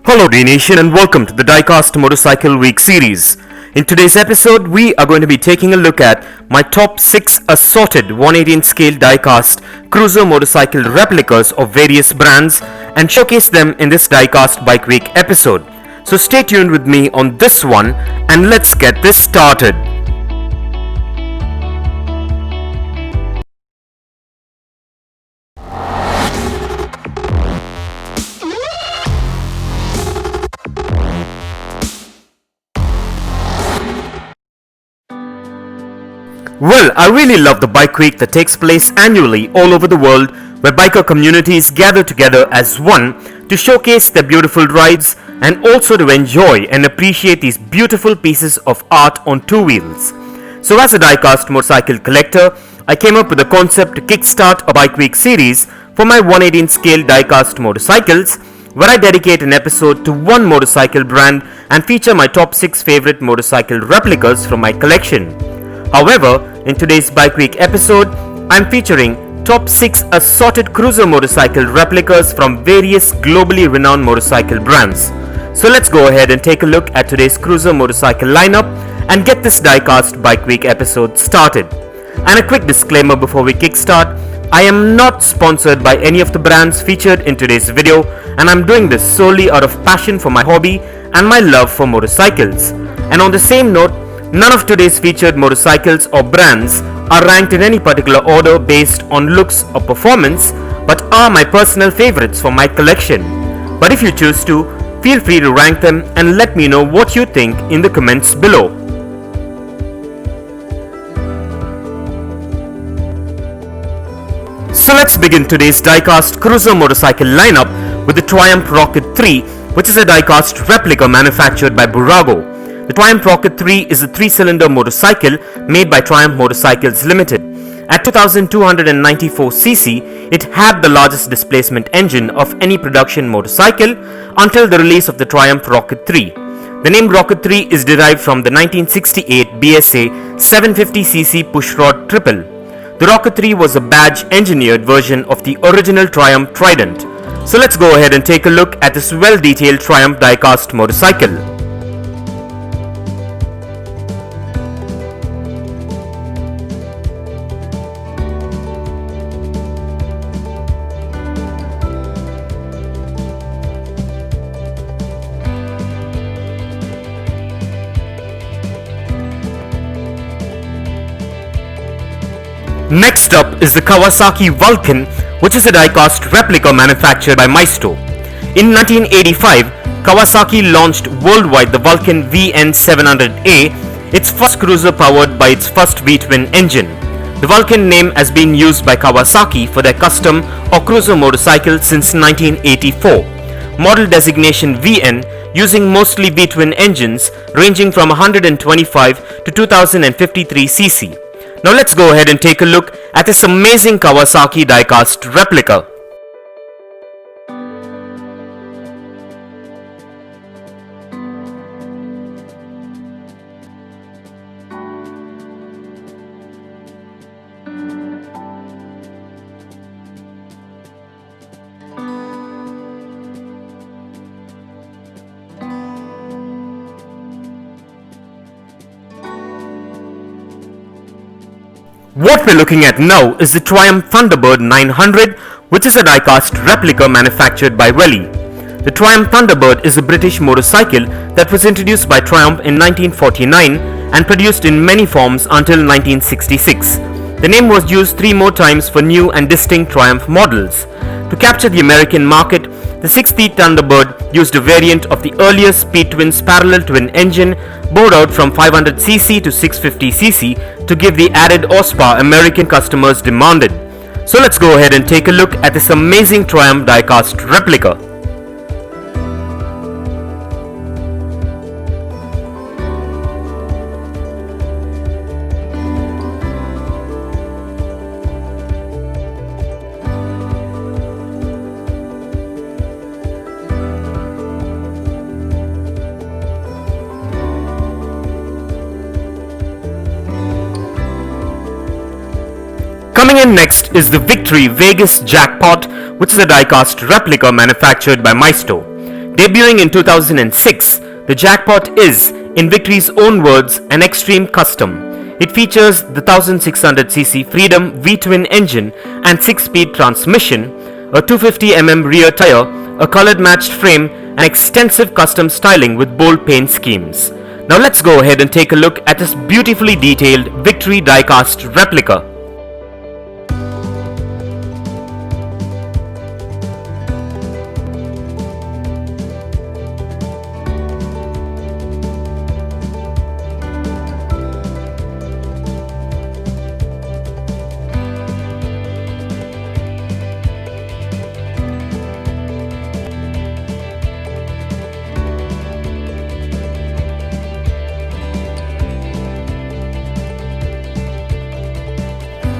Hello Dnation and welcome to the Diecast Motorcycle Week series. In today's episode, we are going to be taking a look at my top 6 assorted 118 scale diecast cruiser motorcycle replicas of various brands and showcase them in this Diecast Bike Week episode. So stay tuned with me on this one and let's get this started. Well, I really love the Bike Week that takes place annually all over the world, where biker communities gather together as one to showcase their beautiful rides and also to enjoy and appreciate these beautiful pieces of art on two wheels. So as a diecast motorcycle collector, I came up with a concept to kickstart a Bike Week series for my 118 scale diecast motorcycles, where I dedicate an episode to one motorcycle brand and feature my top 6 favorite motorcycle replicas from my collection. However, in today's Bike Week episode, I'm featuring top 6 assorted cruiser motorcycle replicas from various globally renowned motorcycle brands. So let's go ahead and take a look at today's cruiser motorcycle lineup and get this Diecast Bike Week episode started. And a quick disclaimer before we kickstart, I am not sponsored by any of the brands featured in today's video, and I'm doing this solely out of passion for my hobby and my love for motorcycles. And on the same note, none of today's featured motorcycles or brands are ranked in any particular order based on looks or performance, but are my personal favorites for my collection. But if you choose to, feel free to rank them and let me know what you think in the comments below. So let's begin today's diecast cruiser motorcycle lineup with the Triumph Rocket 3, which is a diecast replica manufactured by Bburago. The Triumph Rocket 3 is a 3-cylinder motorcycle made by Triumph Motorcycles Limited. At 2294cc, it had the largest displacement engine of any production motorcycle until the release of the Triumph Rocket 3. The name Rocket 3 is derived from the 1968 BSA 750cc pushrod triple. The Rocket 3 was a badge engineered version of the original Triumph Trident. So let's go ahead and take a look at this well-detailed Triumph diecast motorcycle. Next up is the Kawasaki Vulcan, which is a diecast replica manufactured by Maisto. In 1985, Kawasaki launched worldwide the Vulcan VN700A, its first cruiser powered by its first V-twin engine. The Vulcan name has been used by Kawasaki for their custom or cruiser motorcycle since 1984. Model designation VN, using mostly V-twin engines ranging from 125 to 2053 cc. Now let's go ahead and take a look at this amazing Kawasaki diecast replica. What we're looking at now is the Triumph Thunderbird 900, which is a diecast replica manufactured by Welly. The Triumph Thunderbird is a British motorcycle that was introduced by Triumph in 1949 and produced in many forms until 1966. The name was used 3 more times for new and distinct Triumph models. To capture the American market, the 6-speed Thunderbird used a variant of the earlier Speed Twins parallel twin engine, bored out from 500cc to 650cc to give the added horsepower American customers demanded. So let's go ahead and take a look at this amazing Triumph diecast replica. Coming in next is the Victory Vegas Jackpot, which is a diecast replica manufactured by Maisto. Debuting in 2006, the Jackpot is, in Victory's own words, an extreme custom. It features the 1600cc Freedom V-twin engine and 6-speed transmission, a 250mm rear tire, a colored matched frame, and extensive custom styling with bold paint schemes. Now let's go ahead and take a look at this beautifully detailed Victory diecast replica.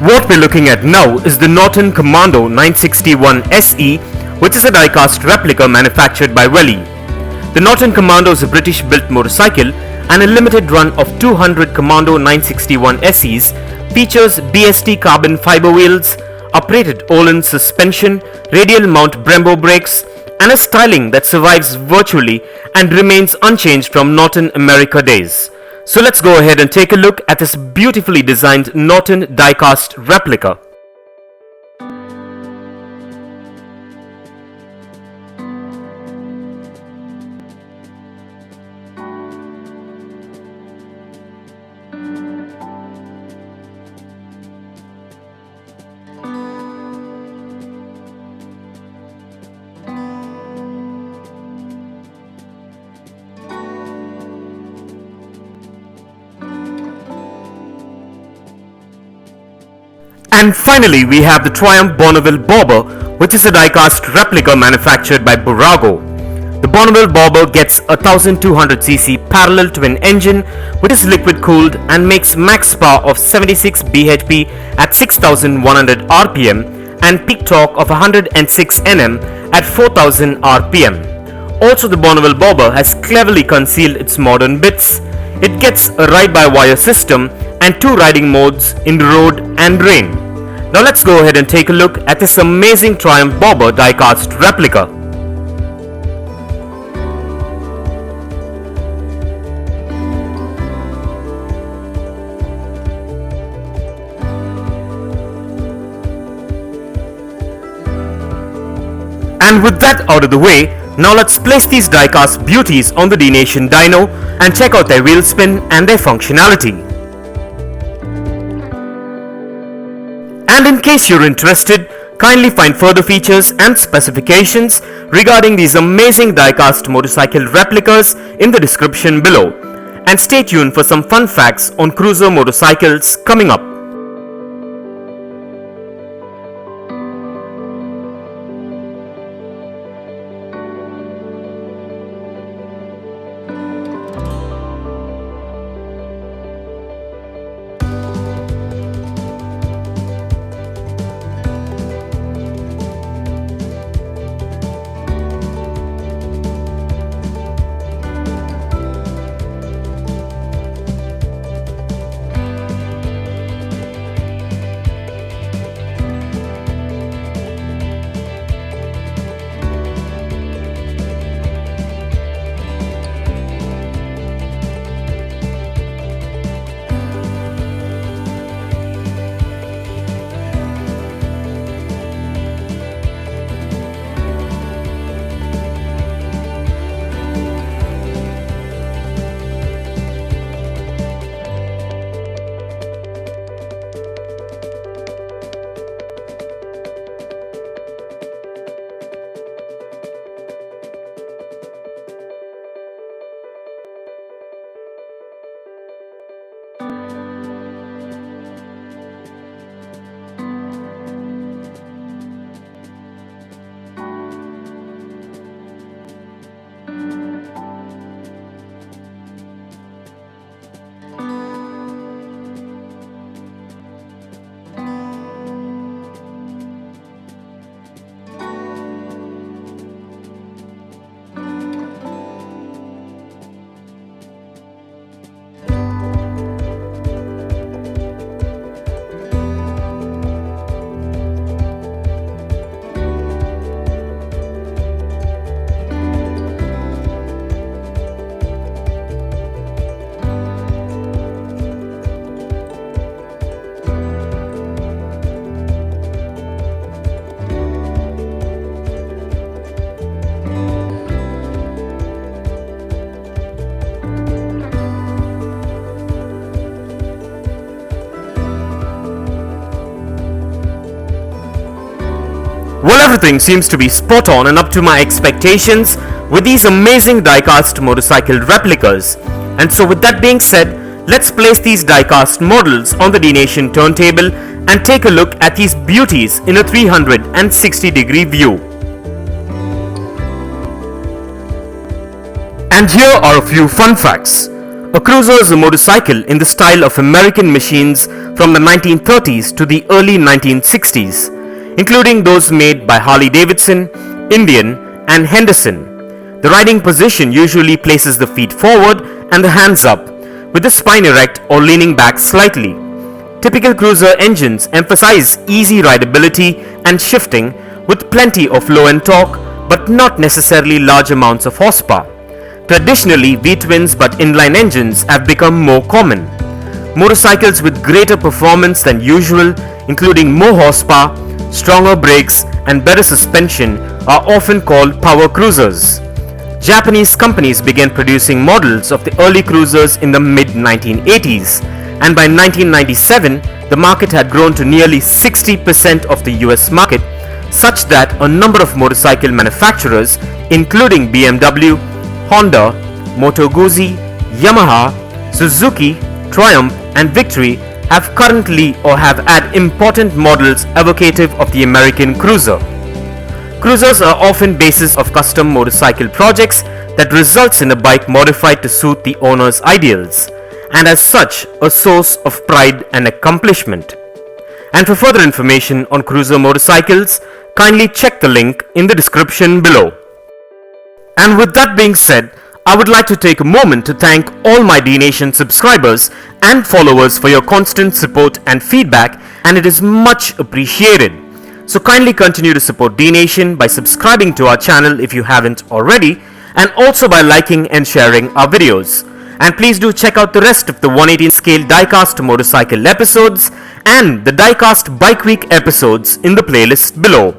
What we're looking at now is the Norton Commando 961 SE, which is a diecast replica manufactured by Welly. The Norton Commando is a British-built motorcycle, and a limited run of 200 Commando 961 SEs features BST carbon fiber wheels, uprated Olin suspension, radial mount Brembo brakes, and a styling that survives virtually and remains unchanged from Norton America days. So let's go ahead and take a look at this beautifully designed Norton diecast replica. And finally, we have the Triumph Bonneville Bobber, which is a diecast replica manufactured by Bburago. The Bonneville Bobber gets a 1200cc parallel twin engine, which is liquid cooled and makes max power of 76 bhp at 6100 rpm and peak torque of 106 Nm at 4000 rpm. Also, the Bonneville Bobber has cleverly concealed its modern bits. It gets a ride-by-wire system and 2 riding modes in road and rain. Now let's go ahead and take a look at this amazing Triumph Bobber diecast replica. And with that out of the way, now let's place these diecast beauties on the D-Nation dyno and check out their wheel spin and their functionality. And in case you're interested, kindly find further features and specifications regarding these amazing diecast motorcycle replicas in the description below. And stay tuned for some fun facts on cruiser motorcycles coming up. everything seems to be spot on and up to my expectations with these amazing diecast motorcycle replicas. And so with that being said, let's place these diecast models on the Dnation turntable and take a look at these beauties in a 360-degree view. And here are a few fun facts. A cruiser is a motorcycle in the style of American machines from the 1930s to the early 1960s, including those made by Harley-Davidson, Indian, and Henderson. The riding position usually places the feet forward and the hands up, with the spine erect or leaning back slightly. Typical cruiser engines emphasize easy rideability and shifting with plenty of low-end torque, but not necessarily large amounts of horsepower. Traditionally, V-twins but inline engines have become more common. Motorcycles with greater performance than usual, including more horsepower, stronger brakes, and better suspension, are often called power cruisers. Japanese companies began producing models of the early cruisers in the mid-1980s, and by 1997, the market had grown to nearly 60% of the US market, such that a number of motorcycle manufacturers, including BMW, Honda, Moto Guzzi, Yamaha, Suzuki, Triumph, and Victory have currently or have had important models evocative of the American cruiser. Cruisers are often bases of custom motorcycle projects that results in a bike modified to suit the owner's ideals, and as such a source of pride and accomplishment. And for further information on cruiser motorcycles, kindly check the link in the description below. And with that being said, I would like to take a moment to thank all my Dnation subscribers and followers for your constant support and feedback, and it is much appreciated. So kindly continue to support Dnation by subscribing to our channel if you haven't already, and also by liking and sharing our videos. And please do check out the rest of the 118 scale diecast motorcycle episodes and the diecast bike week episodes in the playlist below.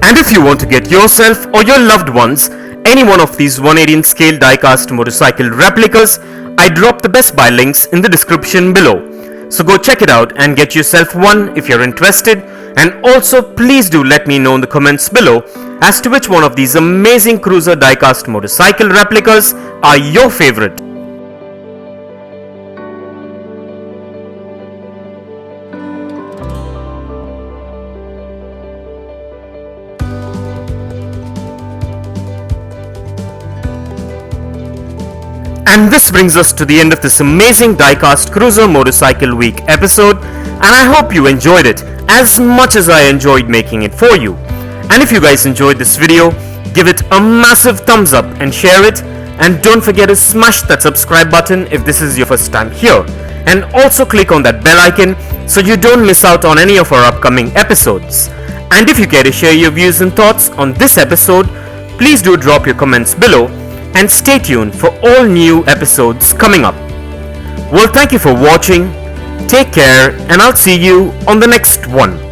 And if you want to get yourself or your loved ones any one of these 118 scale diecast motorcycle replicas, I drop the best buy links in the description below. So go check it out and get yourself one if you're interested, and also please do let me know in the comments below as to which one of these amazing cruiser diecast motorcycle replicas are your favorite. And this brings us to the end of this amazing Diecast Cruiser Motorcycle Week episode, and I hope you enjoyed it as much as I enjoyed making it for you. And if you guys enjoyed this video, give it a massive thumbs up and share it, and don't forget to smash that subscribe button if this is your first time here, and also click on that bell icon so you don't miss out on any of our upcoming episodes. And if you care to share your views and thoughts on this episode, please do drop your comments below, and stay tuned for all new episodes coming up. Well, thank you for watching, take care, and I'll see you on the next one.